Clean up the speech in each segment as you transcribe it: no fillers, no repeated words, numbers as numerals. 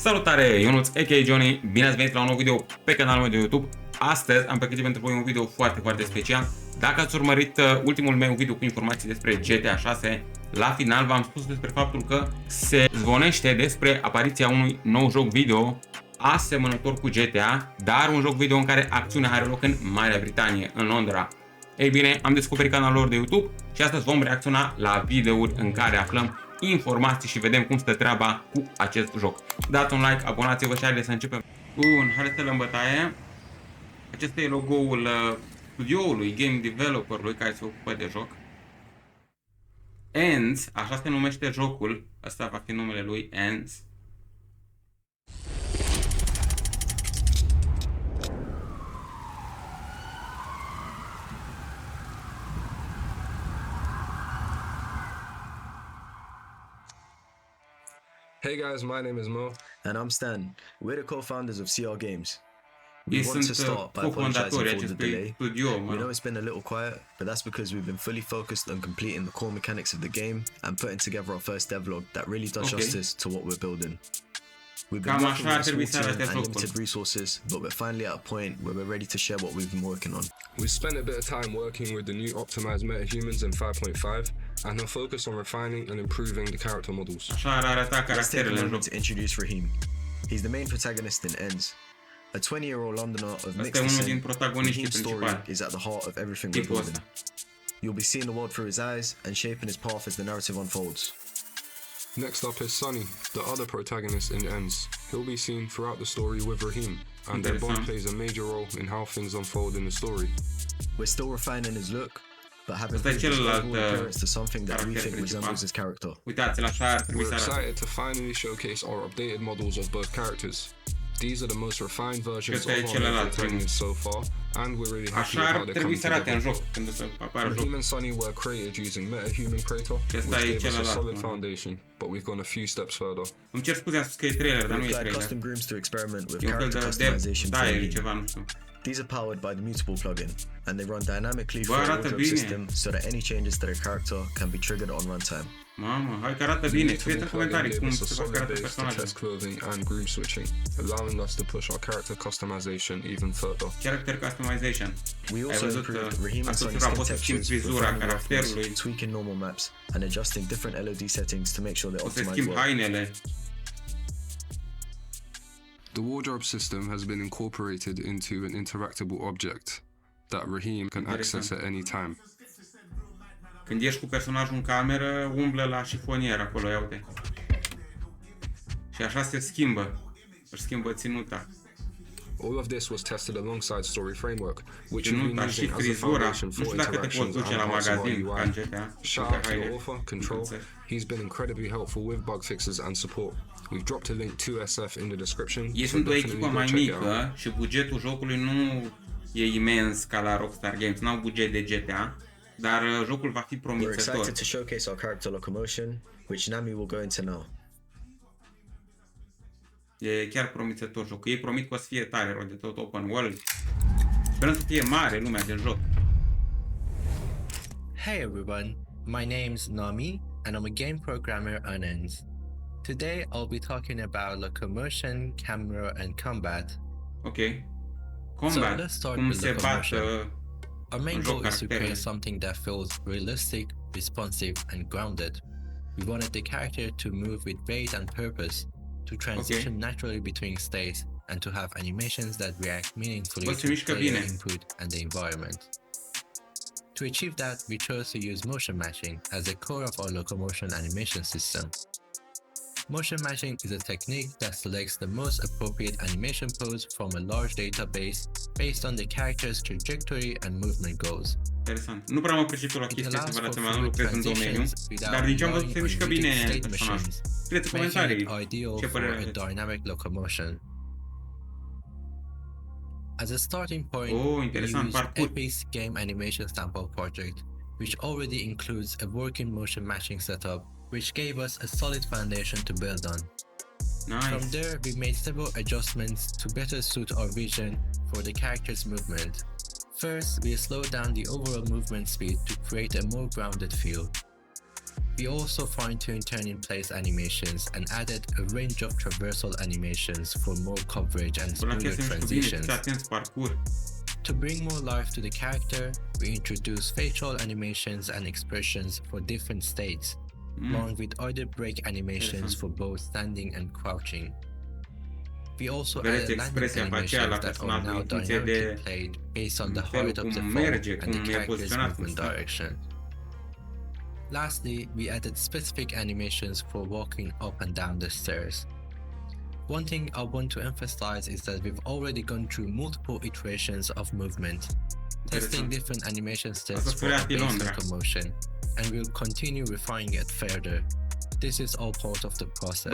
Salutare, Ionuț, a.k.a. Johnny, bine ați venit la un nou video pe canalul meu de YouTube. Astăzi am pregătit pentru voi un video foarte special. Dacă ați urmărit ultimul meu video cu informații despre GTA 6, la final v-am spus despre faptul că se zvonește despre apariția unui nou joc video asemănător cu GTA, dar un joc video în care acțiunea are loc în Marea Britanie, în Londra. Ei bine, am descoperit canalul lor de YouTube și astăzi vom reacționa la videouri în care aflăm informații și vedem cum stă treaba cu acest joc. Dați un like, abonați-vă și haideți să începem. Bun, haideți să luăm bătaie. Acesta e logo-ul studioului, game developer-ului care se ocupă de joc. Ends, așa se numește jocul, asta va fi numele lui, Ends. Hey guys, my name is Mo. And I'm Stan. We're the co-founders of CR Games. Ei We want to sunt start by apologizing cofondatorii for the acestui delay. studio, We know it's been a little quiet, but that's because we've been fully focused on completing the core mechanics of the game and putting together our first devlog that really does justice to what we're building. We've been Cam working așa ar with a trebui small să team arate and jocul. limited resources, but we're finally at a point where we're ready to share what we've been working on. We spent a bit of time working with the new optimized metahumans in 5.5 and are focused on refining and improving the character models. Așa ar arăta Let's take a caracterele în joc. moment to introduce Raheem. He's the main protagonist in Ends. A 20-year-old Londoner of Asta e mixed unul din descent, protagoniștii Raheem's story principali. is at the heart of everything we're Tipul building. ăsta. You'll be seeing the world through his eyes and shaping his path as the narrative unfolds. Next up is Sunny, the other protagonist in Ends. He'll be seen throughout the story with Raheem, and their bond plays a major role in how things unfold in the story. We're still refining his look, but having Ăsta e improved his celălalt overall appearance to something that we caracter think principal. resembles his character. Uitați-l, așa ar trebui We're să arate. excited to finally showcase our updated models of both characters. These are the most refined versions Ăsta e of our celălalt protagonists so far, and we're really happy Așa with how ar they trebui come să arate în together. joc, când o să apară joc. Raheem and Sunny were created using MetaHuman Creator, Și which ăsta e gave us a celălalt. solid foundation, but we've gone a few steps further. Îmi cer scuze, am spus că e trailer, dar We nu e applied trailer. custom grooms to experiment with E un fel character de customization for diary, Raheem. ceva, nu știu. These are powered by the Mutable plugin, and they run dynamically Bă, through a arată wardrobe bine. system so that any changes to their character can be triggered on runtime. Mamă, hai că arată The bine. Mutable Scrieți în plugin comentarii gave cum us a se fac solid arată base to personajele. test clothing and groom switching, allowing us to push our character customization even further. Character customization. We Ai also văzut improved Raheem and atunci Sunny's poți să skin schimbi textures, frizura refining roughness, caracterului, tweaking normal maps, and adjusting different LED settings to make sure they poți să optimize schimbi well. hainele. The wardrobe system has been incorporated into an interactable object that Raheem can access at any time. Când ești cu personajul în cameră, umblă la șifonier acolo, ia uite. Și așa se schimbă. Își schimbă ținuta. All of this was tested alongside Story Framework, which we've been Ținuta și using as a frizura. foundation Nu for știu dacă te interactions poți duce and la parts of our magazin ca în UI. GTA. Shout out to your author, Control. He's been incredibly helpful with bug fixes and support. We've dropped a link to SF in the description, Ei so sunt o definitely echipă go mai check it out. mică și bugetul jocului nu e imens ca la Rockstar Games. N-au buget de GTA, dar jocul va fi We're promițător. excited to showcase our character locomotion, which Nami will go into now. E chiar promițător jocul. Ei promit că o să fie tare, rău de tot open world. Sperăm să fie mare lumea de joc. Hey everyone, my name's Nami and I'm a game programmer on Ends. Today I'll be talking about locomotion, camera and combat. Ok. So Combat. let's start Cum with se bat locomotion. Our main în joc goal is to create caracterele. something that feels realistic, responsive and grounded. We wanted the character to move with weight and purpose, to transition naturally between states and to have animations that react meaningfully Bă, se to mișcă player bine. input and the environment. To achieve that, we chose to use motion matching as the core of our locomotion animation system. Motion matching is a technique that selects the most appropriate animation pose from a large database based on the character's trajectory and movement goals. Interesant. Nu prea mă pricep la It chestia asta, allows vă for dați seama, nu fluid lucrez în domeniu. transitions without Dar din ce am văzut relying se on mișcă rigid bine state personajul. machines, Scrieți în making comentarii it ideal ce for părere a aveți. dynamic locomotion. As a starting point, Oh, we interesant, used parkour. Epi's game animation sample project, which already includes a working motion matching setup, which gave us a solid foundation to build on. From Nice. there, we made several adjustments to better suit our vision for the character's movement. First, we slowed down the overall movement speed to create a more grounded feel. We also fine-tuned turn-in-place animations and added a range of traversal animations for more coverage and smoother transitions. To bring more life to the character, we introduced facial animations and expressions for different states, along with other break animations for both standing and crouching. We also added landing animations that are now dynamically played based on the height of the fall and the character's movement direction. Lastly, we added specific animations for walking up and down the stairs. One thing I want to emphasize is that we've already gone through multiple iterations of movement, testing different animation steps for our base locomotion, and we'll continue refining it further. This is all part of the process.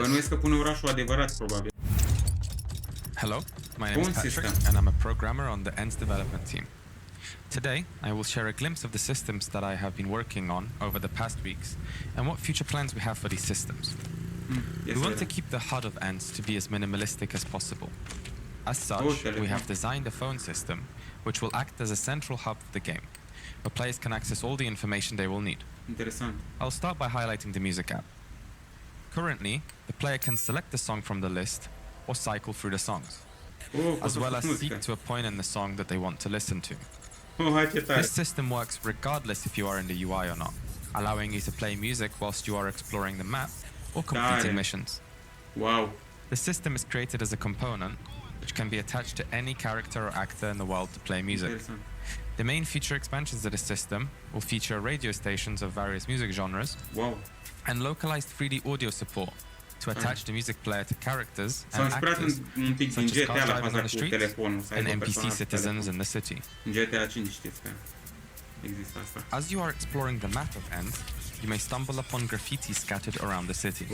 Hello, my name is Patrick and I'm a programmer on the ENDS development team. Today, I will share a glimpse of the systems that I have been working on over the past weeks and what future plans we have for these systems. We want to keep the HUD of ENDS to be as minimalistic as possible. As such, we have designed a phone system which will act as a central hub of the game, where players can access all the information they will need. I'll start by highlighting the music app. Currently, the player can select the song from the list or cycle through the songs, as well as seek to a point in the song that they want to listen to. This system works regardless if you are in the UI or not, allowing you to play music whilst you are exploring the map or completing missions. Wow. The system is created as a component which can be attached to any character or actor in the world to play music. The main future expansions of the system will feature radio stations of various music genres and localized 3D audio support to attach the music player to characters and actors, such as cars driving on the streets and NPC citizens in the city. As you are exploring the map of ENDS, you may stumble upon graffiti scattered around the city.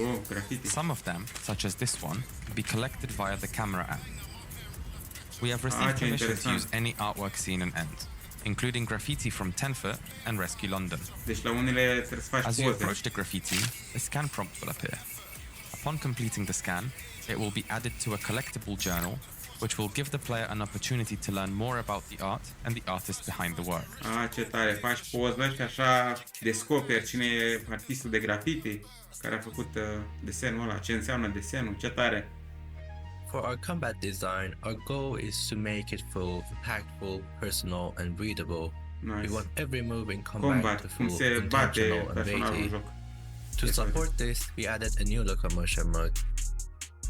Some of them, such as this one, can be collected via the camera app. We have received permission to use any artwork seen in ENDS, including graffiti from 10-Foot and Rescue London. As you approach the graffiti, a scan prompt will appear. Upon completing the scan, it will be added to a collectible journal, which will give the player an opportunity to learn more about the art and the artist behind the work. Ce tare, faci poză și așa descoperi cine e artistul de graffiti care a făcut desenul ăla, ce înseamnă desenul, ce tare. For our combat design, our goal is to make it full, impactful, personal, and readable. We want every move in combat to feel intentional and weighty. To support this, we added a new locomotion mode.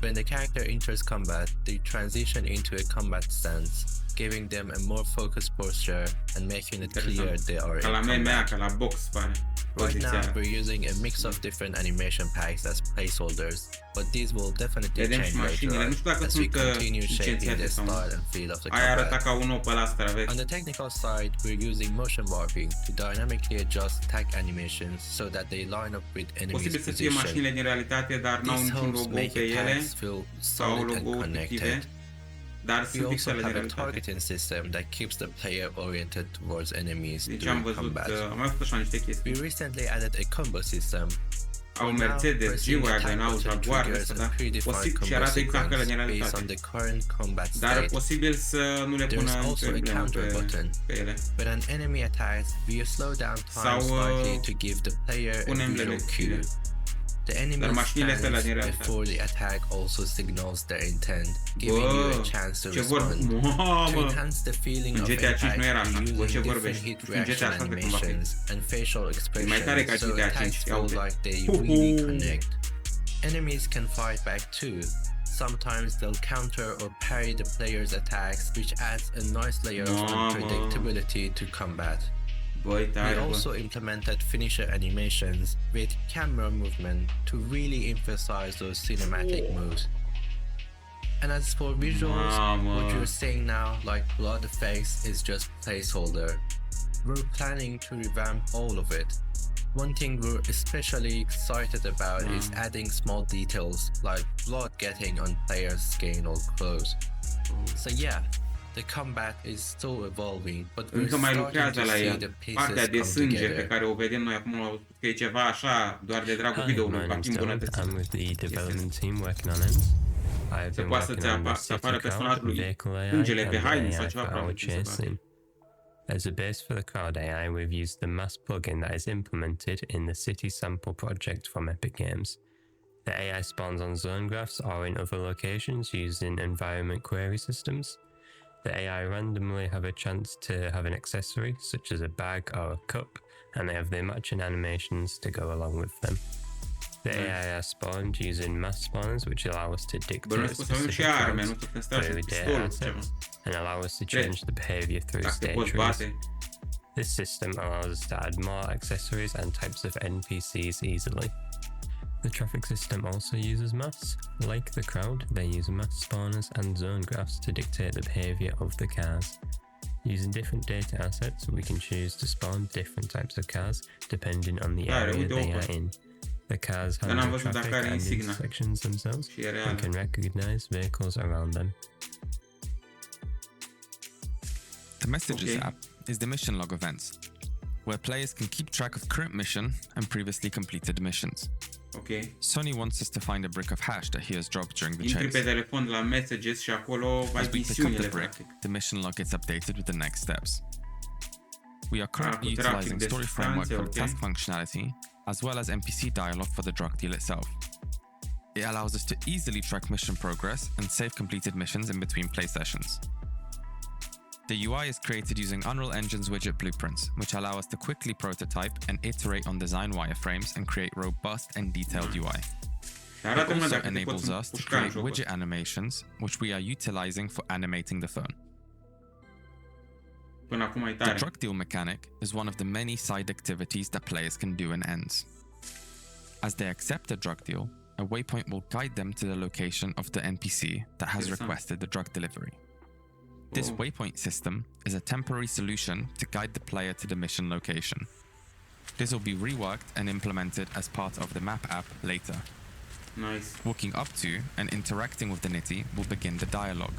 When the character enters combat, they transition into a combat stance, giving them a more focused posture and making it clear they are in combat. Right now, we're using a mix of different animation packs as placeholders, but these will definitely change later on as we continue shaping the style and feel of the combat. On the technical side, we're using motion warping to dynamically adjust attack animations so that they line up with enemies' position. This helps make attacks feel solid and connected. We also have a targeting system that keeps the player oriented towards enemies during combat. We recently added a combo system. Au Mercedes, G-Wagon, au Jaguar, și arată exact ca la generalitate. Dar posibil să nu le pună emblema pe ele. When an enemy attacks, we slow down time slightly to give the player a visual cue. The enemy stands before the attack also signals their intent, giving you a chance to respond. To enhance the feeling of impact, we're using different hit reaction animations and facial expressions so attacks feel like they really connect. Enemies can fight back too. Sometimes they'll counter or parry the player's attacks, which adds a nice layer of unpredictability to combat. We also implemented finisher animations with camera movement to really emphasize those cinematic moves. And as for visuals, what you're seeing now, like blood effects, is just placeholder. We're planning to revamp all of it. One thing we're especially excited about is adding small details like blood getting on players' skin or clothes. So yeah, the combat is still evolving, but we're starting to see the pieces come together. Care o vedem noi acum că e ceva așa doar de dragul videoului, va fi îmbunătățit. I'm with the development team working on ENDS. Să poată să apară personajul lui ungele pe haine sau ceva probabil. As a base for the crowd AI, we've used the mass plugin that is implemented in the City Sample project from Epic Games. The AI spawns on zone graphs or in other locations using environment query systems. The AI randomly have a chance to have an accessory, such as a bag or a cup, and they have their matching animations to go along with them. The AI are spawned using mass spawns, which allow us to dictate specific routes through data assets and allow us to change the behavior through state trees. This system allows us to add more accessories and types of NPCs easily. The traffic system also uses mass. Like the crowd, they use mass spawners and zone graphs to dictate the behavior of the cars. Using different data assets, we can choose to spawn different types of cars depending on the area they are in. The cars handle traffic and intersections themselves and can recognize vehicles around them. The Messages app is the mission log events, where players can keep track of current mission and previously completed missions. Sony wants us to find a brick of hash that he has dropped during the chase. As we pick up the brick, the mission log gets updated with the next steps. We are currently utilizing story framework for the task functionality, as well as NPC dialogue for the drug deal itself. It allows us to easily track mission progress and save completed missions in between play sessions. The UI is created using Unreal Engine's widget blueprints, which allow us to quickly prototype and iterate on design wireframes and create robust and detailed UI. It also enables us to create widget animations, which we are utilizing for animating the phone. The drug deal mechanic is one of the many side activities that players can do in ends. As they accept a drug deal, a waypoint will guide them to the location of the NPC that has requested the drug delivery. This waypoint system is a temporary solution to guide the player to the mission location. This will be reworked and implemented as part of the map app later. Walking up to and interacting with the Nitty will begin the dialogue.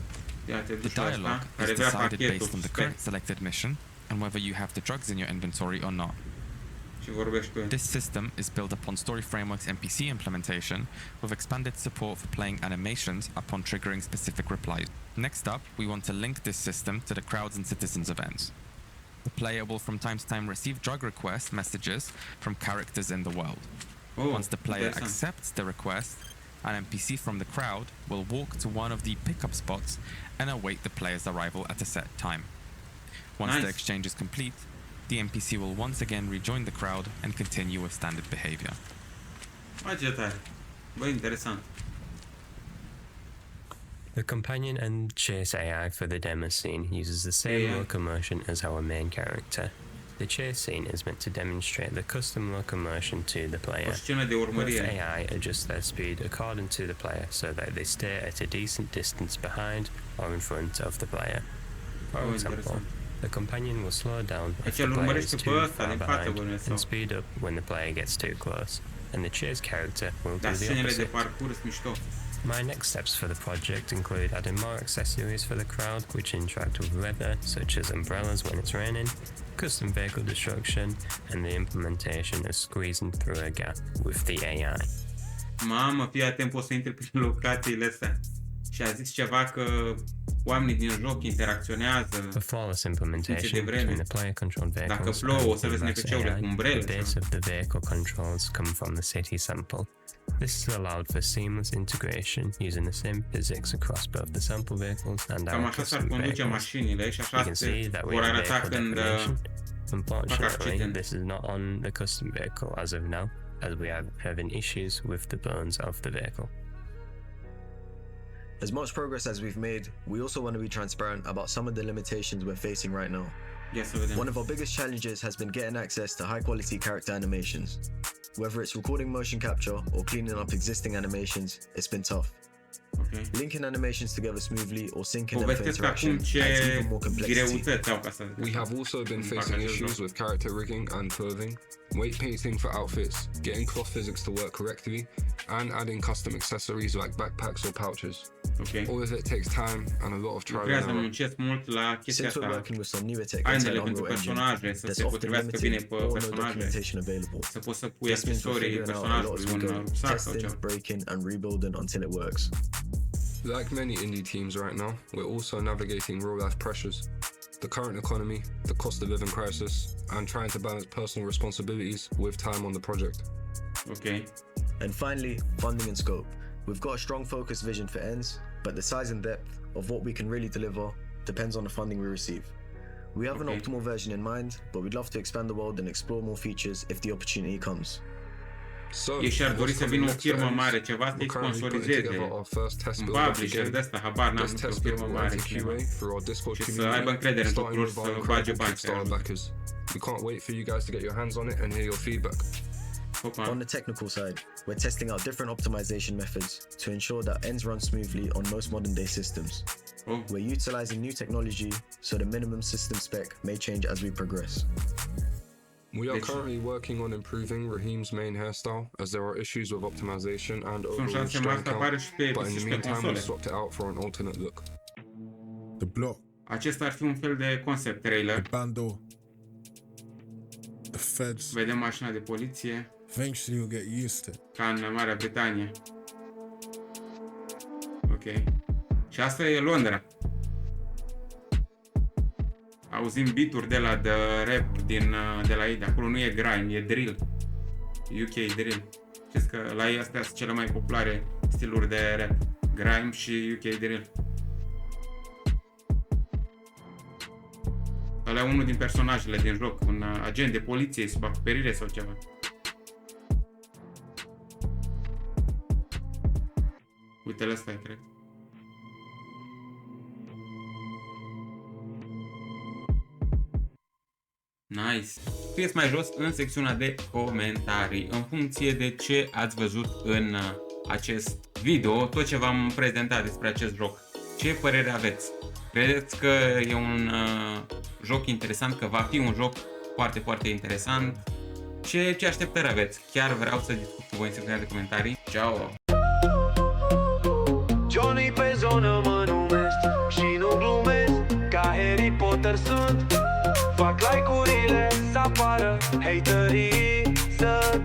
The dialogue is decided based on the current selected mission and whether you have the drugs in your inventory or not. This system is built upon Story Framework's NPC implementation with expanded support for playing animations upon triggering specific replies. Next up, we want to link this system to the crowds and citizens events. The player will from time to time receive drug request messages from characters in the world. Once the player accepts the request, an NPC from the crowd will walk to one of the pickup spots and await the player's arrival at a set time. Once the exchange is complete, the NPC will once again rejoin the crowd and continue with standard behavior. The companion and chase AI for the demo scene uses the same locomotion as our main character. The chase scene is meant to demonstrate the custom locomotion to the player. Both AI adjust their speed according to the player so that they stay at a decent distance behind or in front of the player. For example, the companion will slow down if the player is too far behind and speed up when the player gets too close, and the chase character will do the opposite. My next steps for the project include adding more accessories for the crowd which interact with weather, such as umbrellas when it's raining, custom vehicle destruction, and the implementation of squeezing through a gap with the AI. Mamă, fii atent, poți să intri prin locațiile astea. Și a zis ceva că oamenii din joc interacționează. For flawless implementation between the player-controlled vehicles and the base of the vehicle controls come from the city sample. This has allowed for seamless integration using the same physics across both the sample vehicles and our custom vehicles. You can see that we have vehicle definition. Unfortunately, this is not on the custom vehicle as of now, as we are having issues with the bones of the vehicle. As much progress as we've made, we also want to be transparent about some of the limitations we're facing right now. One of our biggest challenges has been getting access to high-quality character animations. Whether it's recording motion capture or cleaning up existing animations, it's been tough. Linking animations together smoothly or syncing them for interaction adds even more complexity. We have also been facing issues with character rigging and clothing, weight pacing for outfits, getting cloth physics to work correctly, and adding custom accessories like backpacks or pouches. All of it takes time and a lot of trial and error. Since we're working with some newer tech inside Unreal Engine, there's often limited or no documentation available. This means we're figuring out a lot as we go, testing, breaking, and rebuilding until it works. Like many indie teams right now, we're also navigating real-life pressures. the current economy, the cost of living crisis, and trying to balance personal responsibilities with time on the project. Okay. And finally, funding and scope. We've got a strong focused vision for ENDS, but the size and depth of what we can really deliver depends on the funding we receive. We have an optimal version in mind, but we'd love to expand the world and explore more features if the opportunity comes. Ei și-ar dori să vină o firmă mare, ceva să-i sponsorizeze, un publisher de ăsta, habar n-am, o firmă mare, ceva, și să aibă încredere în tuturor să bage bani pe ea. We can't wait for you guys to get your hands on it and hear your feedback. On the technical side, we're testing out different optimization methods to ensure that ENDS run smoothly on most modern day systems. We're utilizing new technology, so the minimum system spec may change as we progress. We are currently working on improving Raheem's main hairstyle, as there are issues with optimization and overall strand count, but in the meantime we swapped it out for an alternate look. The block. Acesta ar fi un fel de concept trailer. The bando. The feds. Vedem mașina de poliție. Eventually you'll get used to it. Ca în Marea Britanie. Ok. Și asta e Londra. Auzim beat-uri de la de rap de la ei, de acolo nu e grime, e drill. UK drill. Știți că la ei astea sunt cele mai populare stiluri de rap. Grime și UK drill. Ăla e unul din personajele din joc, un agent de poliție sub acoperire sau ceva. Uite-l ăsta, cred. Nice! Scrieți mai jos în secțiunea de comentarii în funcție de ce ați văzut în acest video, tot ce v-am prezentat despre acest joc. Ce părere aveți? Credeți că e un joc interesant, că va fi un joc foarte, foarte interesant? Ce așteptări aveți? Chiar vreau să discut cu voi în secțiunea de comentarii. Ciao! Johnny pe zonă mă numesc și nu glumesc, ca Harry Potter sunt. Fac like-urile să apară haterii, să